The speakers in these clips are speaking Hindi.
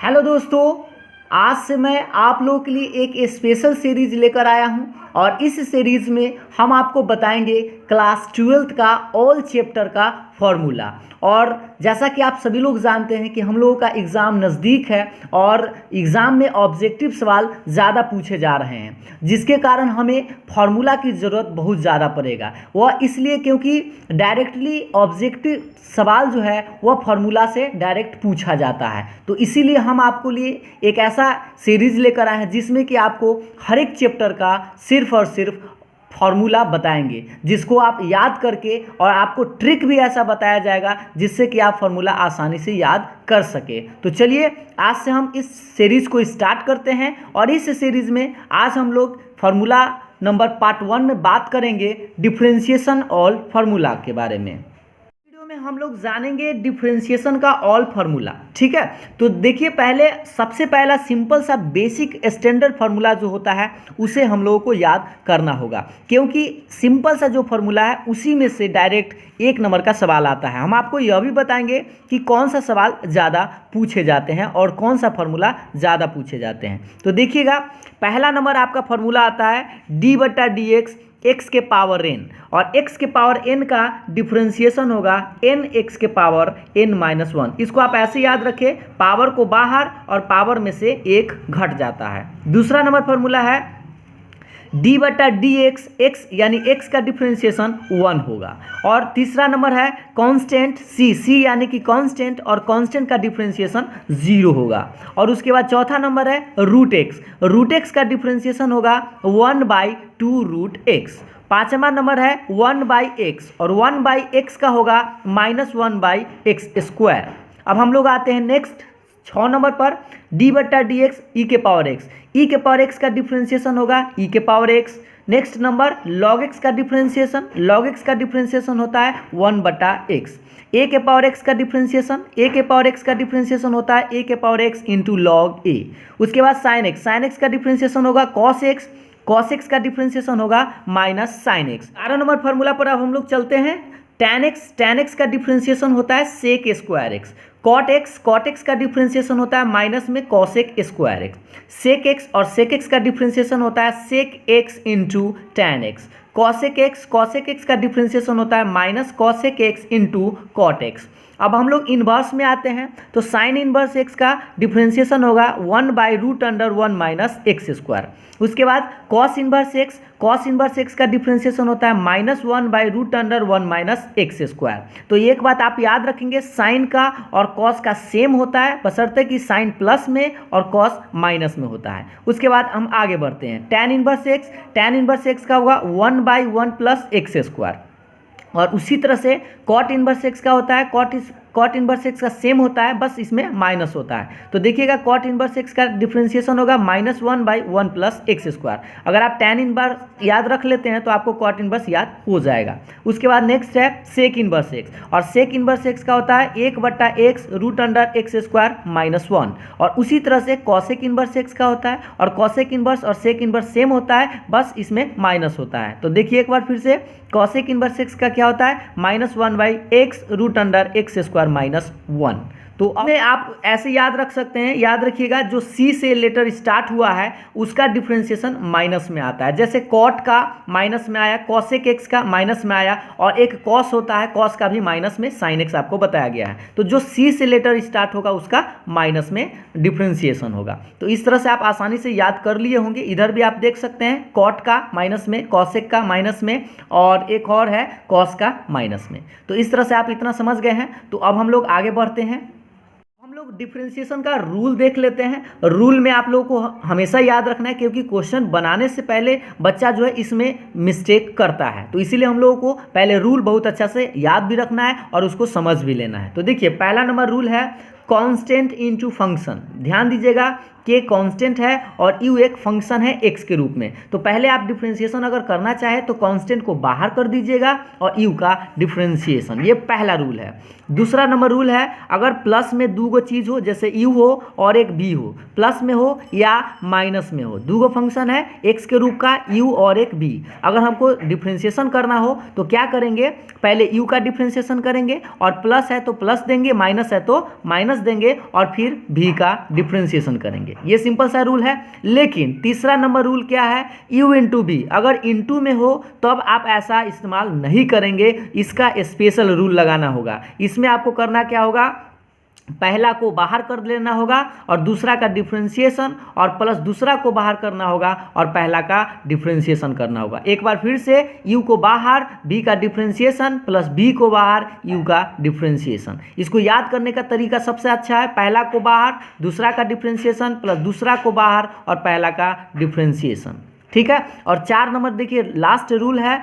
हेलो दोस्तों, आज से मैं आप लोगों के लिए एक स्पेशल सीरीज लेकर आया हूं और इस सीरीज में हम आपको बताएंगे क्लास 12th का ऑल चैप्टर का फॉर्मूला। और जैसा कि आप सभी लोग जानते हैं कि हम लोगों का एग्ज़ाम नज़दीक है और एग्ज़ाम में ऑब्जेक्टिव सवाल ज़्यादा पूछे जा रहे हैं, जिसके कारण हमें फार्मूला की ज़रूरत बहुत ज़्यादा पड़ेगा। वह इसलिए क्योंकि डायरेक्टली ऑब्जेक्टिव सवाल जो है वह फार्मूला से डायरेक्ट पूछा जाता है। तो इसीलिए हम आपको लिए एक ऐसा सीरीज़ लेकर आए हैं जिसमें कि आपको हर एक चैप्टर का सिर्फ और सिर्फ फार्मूला बताएंगे, जिसको आप याद करके, और आपको ट्रिक भी ऐसा बताया जाएगा जिससे कि आप फार्मूला आसानी से याद कर सके। तो चलिए आज से हम इस सीरीज़ को स्टार्ट करते हैं और इस सीरीज़ में आज हम लोग फार्मूला नंबर पार्ट 1 में बात करेंगे डिफरेंशिएशन ऑल फार्मूला के बारे में। में हम लोग जानेंगे डिफरेंशिएशन का ऑल फार्मूला। ठीक है, तो देखिए पहले सबसे पहला सिंपल सा बेसिक स्टैंडर्ड फार्मूला जो होता है उसे हम लोगों को याद करना होगा, क्योंकि सिंपल सा जो फार्मूला है उसी में से डायरेक्ट एक नंबर का सवाल आता है। हम आपको यह भी बताएंगे कि कौन सा सवाल ज़्यादा पूछे जाते हैं और कौन सा फार्मूला ज़्यादा पूछे जाते हैं। तो देखिएगा पहला नंबर आपका फार्मूला आता है d/dx x के पावर n, और x के पावर n का डिफरेंशिएशन होगा n x के पावर n-1। इसको आप ऐसे याद रखें, पावर को बाहर और पावर में से एक घट जाता है। दूसरा नंबर फार्मूला है d/dx x यानी x का डिफरेंशिएशन 1 होगा। और तीसरा नंबर है कांस्टेंट c यानी कि कांस्टेंट, और कांस्टेंट का डिफरेंशिएशन 0 होगा। और उसके बाद चौथा नंबर है रूट x का डिफरेंशिएशन होगा 1/2√x। पांचवा नंबर है 1/x, और 1/x का होगा -1/x²। अब हम लोग आते हैं नेक्स्ट 6 नंबर पर, d/dx e के पावर x का डिफरेंशिएशन होगा e के power x। Next number log x का डिफरेंशिएशन होता है 1/x। a के पावर x का डिफरेंशिएशन होता है a के power x into log a। उसके बाद sin x का डिफरेंशिएशन होगा cos x का डिफरेंशिएशन होगा -sin x। 11 नंबर फार्मूला पर अब हम लोग चलते हैं। tan x का डिफरेंशिएशन होता है sec²x। cot x का डिफरेंशिएशन होता है माइनस में cosec²x। sec x का डिफरेंशिएशन होता है sec x into tan x। cosec x का डिफरेंशिएशन होता है minus cosec x into cot x। अब हम लोग इन्वर्स में आते हैं, तो साइन इन्वर्स x का डिफरेंशिएशन होगा 1/√1 - x²। उसके बाद कॉस इन्वर्स x का डिफरेंशिएशन होता है -1/√1 - x²। तो एक बात आप याद रखेंगे, साइन का और कॉस का सेम होता है, बशर्ते कि साइन प्लस में और कॉस माइनस में होता है। उसके बाद हम आगे बढ़ते हैं। tan इन्वर्स x का होगा 1/1 + x²। और उसी तरह से कॉट इन्वर्स x का होता है, कॉट इन्वर्स x का सेम होता है, बस इसमें माइनस होता है। तो देखिएगा कॉट इन्वर्स x का डिफरेंशिएशन होगा -1/1 + x²। अगर आप tan इन्वर्स याद रख लेते हैं तो आपको कॉट इन्वर्स याद हो जाएगा। उसके बाद नेक्स्ट है सेक इन्वर्स x, और सेक इन्वर्स x का होता है 1/x√x² - 1। और उसी तरह से कॉसेक इन्वर्स x का होता है, और कॉसेक इन्वर्स और सेक इन्वर्स सेम होता है, बस इसमें माइनस होता है। तो देखिए एक बार फिर से, कॉसेक इन्वर्स x का क्या होता है -1/x√x² - 1। तो अब आप ऐसे याद रख सकते हैं, याद रखिएगा जो सी से लेटर स्टार्ट हुआ है उसका डिफरेंशिएशन माइनस में आता है। जैसे कॉट का माइनस में आया, कॉसेक एक्स का माइनस में आया, और एक कॉस होता है, कॉस का भी माइनस में साइन एक्स आपको बताया गया है। तो जो सी से लेटर स्टार्ट होगा उसका माइनस में डिफरेंशिएशन होगा। तो इस तरह से आप आसानी से याद कर लिए होंगे। इधर भी आप देख सकते हैं कॉट का माइनस में, कॉसेक का माइनस में, और एक और है कॉस का माइनस में। तो इस तरह से आप इतना समझ गए हैं। तो अब हम लोग आगे बढ़ते हैं, हम लोग डिफरेंशिएशन का रूल देख लेते हैं। रूल में आप लोगों को हमेशा याद रखना है, क्योंकि क्वेश्चन बनाने से पहले बच्चा जो है इसमें मिस्टेक करता है। तो इसीलिए हम लोगों को पहले रूल बहुत अच्छा से याद भी रखना है और उसको समझ भी लेना है। तो देखिए पहला नंबर रूल है कांस्टेंट इनटू फंक्शन। ध्यान दीजिएगा कि कांस्टेंट है और यू एक फंक्शन है x के रूप में। तो पहले आप डिफरेंशिएशन अगर करना चाहे तो कांस्टेंट को बाहर कर दीजिएगा और यू का डिफरेंशिएशन, ये पहला रूल है। दूसरा नंबर रूल है, अगर प्लस में दो गो चीज़ हो, जैसे यू हो और एक बी हो, प्लस में हो या माइनस में हो, दो गो फंक्शन है x के रूप का, यू और एक बी, अगर हमको डिफरेंशिएशन करना हो तो क्या करेंगे, पहले यू का डिफरेंशिएशन करेंगे, और प्लस है तो प्लस देंगे, माइनस है तो माइनस माइनस देंगे और फिर v का डिफ्रेंशिएशन करेंगे। ये सिंपल सा रूल है। लेकिन तीसरा नंबर रूल क्या है, u इंटू बी। अगर इंटू में हो तब आप ऐसा इस्तेमाल नहीं करेंगे, इसका स्पेशल रूल लगाना होगा। इसमें आपको करना क्या होगा, पहला को बाहर कर लेना होगा और दूसरा का डिफ्रेंशिएशन, और प्लस दूसरा को बाहर करना होगा और पहला का डिफ्रेंशिएशन करना होगा। एक बार फिर से u को बाहर, b का डिफ्रेंशिएशन, प्लस b को बाहर, u का डिफ्रेंशिएशन। इसको याद करने का तरीका सबसे अच्छा है, पहला को बाहर, दूसरा का डिफ्रेंशिएशन, प्लस दूसरा को बाहर और पहला का डिफ्रेंशिएशन। ठीक है। और 4 नंबर देखिए, लास्ट रूल है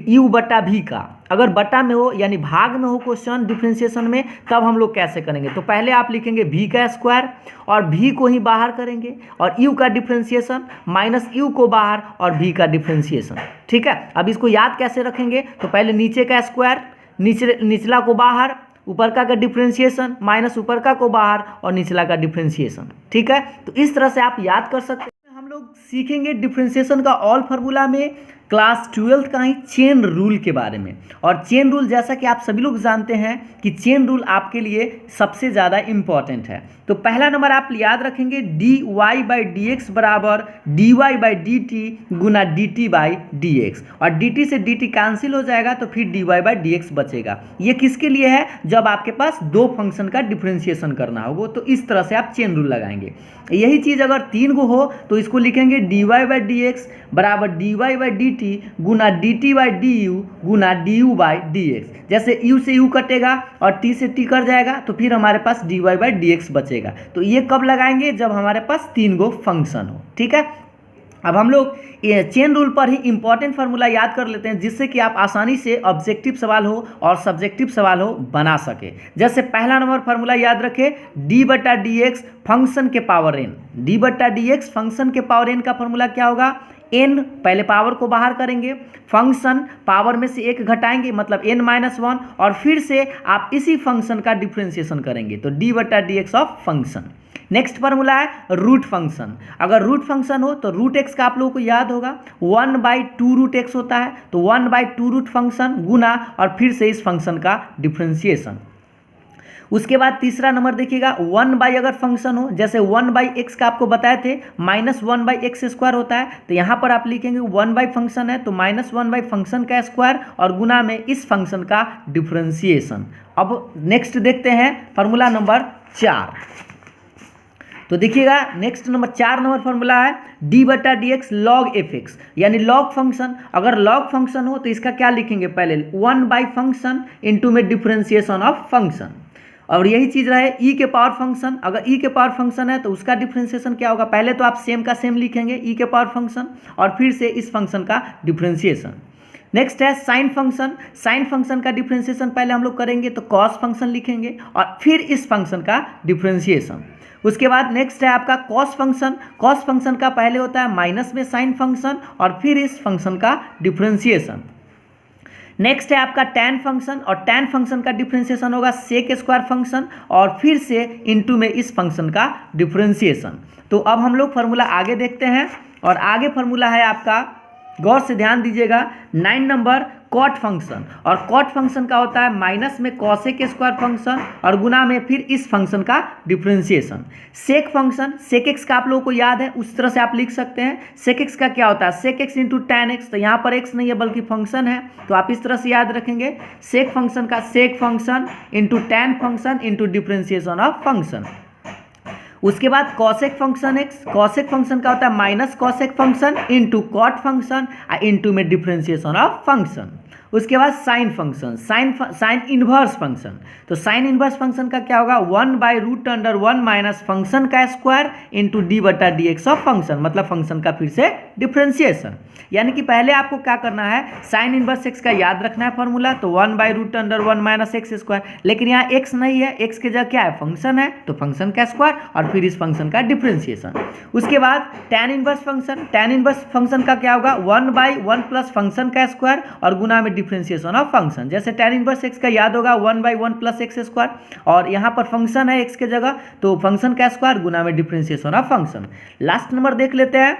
u बटा v का। अगर बटा में हो यानी भाग में हो क्वेश्चन डिफ्रेंशिएशन में, तब हम लोग कैसे करेंगे, तो पहले आप लिखेंगे v का स्क्वायर और v को ही बाहर करेंगे और u का डिफ्रेंशिएशन माइनस u को बाहर और v का डिफ्रेंशिएशन। ठीक है। अब इसको याद कैसे रखेंगे, तो पहले नीचे का स्क्वायर, निचला को बाहर, ऊपर का डिफ्रेंशिएशन माइनस ऊपर का को बाहर और निचला का डिफ्रेंशिएशन। ठीक है। तो इस तरह से आप याद कर सकते हैं। हम लोग सीखेंगे डिफ्रेंशिएशन का ऑल फार्मूला में क्लास 12 का ही चेन रूल के बारे में। और चेन रूल जैसा कि आप सभी लोग जानते हैं कि चेन रूल आपके लिए सबसे ज़्यादा इम्पॉर्टेंट है। तो पहला नंबर आप याद रखेंगे dy/dx बराबर dy/dt गुना dt/dx, और dt से dt कैंसिल हो जाएगा तो फिर dy/dx बचेगा। ये किसके लिए है, जब आपके पास दो फंक्शन का डिफ्रेंशिएशन करना होगा, तो इस तरह से आप चेन रूल लगाएंगे। यही चीज़ अगर 3 गो हो तो इसको लिखेंगे dy/dx बराबर dy/dt गुना dt/du गुना du/dx। जैसे u से u कटेगा और t से t कट जाएगा तो फिर हमारे पास dy/dx बचेगा। तो ये कब लगाएंगे, जब हमारे पास 3 गो फंक्शन हो। ठीक है। अब हम लोग ये चेन रूल पर ही इंपॉर्टेंट फार्मूला याद कर लेते हैं, जिससे कि आप आसानी से ऑब्जेक्टिव सवाल हो और सब्जेक्टिव सवाल हो बना सके। जैसे पहला नंबर फार्मूला याद रखें, d/dx फंक्शन के पावर n। d/dx फंक्शन के पावर n का फार्मूला क्या होगा, n पहले पावर को बाहर करेंगे, फंक्शन पावर में से 1 घटाएंगे मतलब n-1, और फिर से आप इसी फंक्शन का डिफ्रेंशिएशन करेंगे तो d/dx of function. Next formula है रूट फंक्शन। अगर रूट फंक्शन हो तो रूट एक्स का आप लोगों को याद होगा 1/2 रूट एक्स होता है, तो 1/2 रूट फंक्शन गुना और फिर से इस फंक्शन का डिफ्रेंशिएशन। उसके बाद तीसरा नंबर देखिएगा 1/, अगर फंक्शन हो जैसे 1/x का आपको बताए थे -1/x² होता है, तो यहाँ पर आप लिखेंगे 1/ फंक्शन है तो -1/ फंक्शन का स्क्वायर और गुना में इस फंक्शन का डिफ्रेंशिएशन। अब नेक्स्ट देखते हैं फार्मूला नंबर 4। तो देखिएगा नेक्स्ट नंबर 4 नंबर फार्मूला है d/dx log fx, यानी लॉग फंक्शन। अगर लॉग फंक्शन हो तो इसका क्या लिखेंगे, पहले 1/ फंक्शन इंटू में डिफ्रेंशिएशन ऑफ फंक्शन। और यही चीज़ रहे e के पावर फंक्शन। अगर e के पावर फंक्शन है तो उसका डिफ्रेंशिएशन क्या होगा, पहले तो आप सेम का सेम लिखेंगे e के पावर फंक्शन और फिर से इस फंक्शन का डिफ्रेंशिएशन। नेक्स्ट है साइन फंक्शन। साइन फंक्शन का डिफ्रेंशिएशन पहले हम लोग करेंगे तो कॉस फंक्शन लिखेंगे और फिर इस फंक्शन का डिफ्रेंशिएशन। उसके बाद नेक्स्ट है आपका कॉस फंक्शन। कॉस फंक्शन का पहले होता है माइनस में साइन फंक्शन और फिर इस फंक्शन का डिफ्रेंशिएशन। नेक्स्ट है आपका टैन फंक्शन, और टैन फंक्शन का डिफ्रेंशिएशन होगा सेक स्क्वायर फंक्शन और फिर से इनटू में इस फंक्शन का डिफ्रेंशिएशन। तो अब हम लोग फार्मूला आगे देखते हैं, और आगे फार्मूला है आपका, गौर से ध्यान दीजिएगा, 9 नंबर कॉट फंक्शन। और कॉट फंक्शन का होता है माइनस में कॉसेक स्क्वायर फंक्शन और गुना में फिर इस फंक्शन का डिफ्रेंशिएशन। सेक फंक्शन, सेक एक्स का आप लोगों को याद है, उस तरह से आप लिख सकते हैं। सेक एक्स का क्या होता है, sec x into tan x, तो यहाँ पर एक्स नहीं है बल्कि फंक्शन है, तो आप इस तरह से याद रखेंगे सेक फंक्शन का sec function into tan function into differentiation of function. उसके बाद cosec function X, cosec function का होता है minus cosec function into cot function into में डिफ्रेंशिएशन ऑफ फंक्शन। उसके बाद sine function, sine inverse function, तो साइन इनवर्स फंक्शन का क्या होगा 1/√1 माइनस फंक्शन का square into d/dx of function, मतलब फंक्शन का फिर से डिफ्रेंशिएशन। यानी कि पहले आपको क्या करना है, साइन इनवर्स एक्स का याद रखना है फॉर्मूला, तो 1/√1 माइनस एक्स स्क्वायर, लेकिन यहाँ एक्स नहीं है, एक्स के जगह क्या है फंक्शन है, तो फंक्शन का स्क्वायर और फिर इस फंक्शन का डिफ्रेंशिएशन। उसके बाद tan inverse function, tan inverse function का क्या होगा 1/1 प्लस फंक्शन का स्क्वायर और गुना में डिफ्रेंशिएशन ऑफ फंक्शन। जैसे टैन इनवर्स एक्स का याद होगा 1/1 प्लस एक्स स्क्वायर, और यहाँ पर फंक्शन है एक्स के जगह तो फंक्शन का स्क्वायर गुना में differentiation of function. Last number देख लेते हैं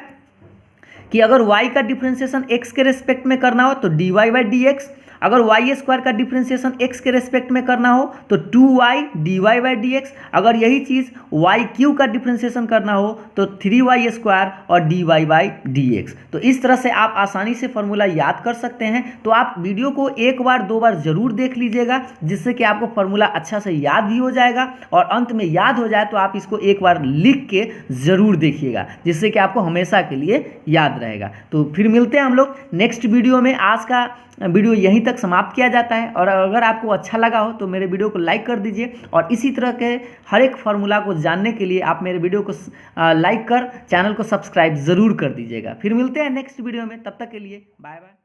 कि अगर y का डिफ्रेंशिएशन x के रेस्पेक्ट में करना हो तो dy/dx, अगर वाई स्क्वायर का डिफ्रेंसिएशन एक्स के रेस्पेक्ट में करना हो तो 2y dy by D x, अगर यही चीज़ वाई क्यू का डिफ्रेंसिएशन करना हो तो 3y स्क्वायर और dy बाई डी एक्स। तो इस तरह से आप आसानी से फॉर्मूला याद कर सकते हैं। तो आप वीडियो को एक बार दो बार ज़रूर देख लीजिएगा, जिससे कि आपको फॉर्मूला अच्छा से याद भी हो जाएगा, और अंत में याद हो जाए तो आप इसको एक बार लिख के ज़रूर देखिएगा, जिससे कि आपको हमेशा के लिए याद रहेगा। तो फिर मिलते हैं हम लोग नेक्स्ट वीडियो में। आज का वीडियो यहीं तक समाप्त किया जाता है, और अगर आपको अच्छा लगा हो तो मेरे वीडियो को लाइक कर दीजिए, और इसी तरह के हर एक फार्मूला को जानने के लिए आप मेरे वीडियो को लाइक कर चैनल को सब्सक्राइब ज़रूर कर दीजिएगा। फिर मिलते हैं नेक्स्ट वीडियो में, तब तक के लिए बाय बाय।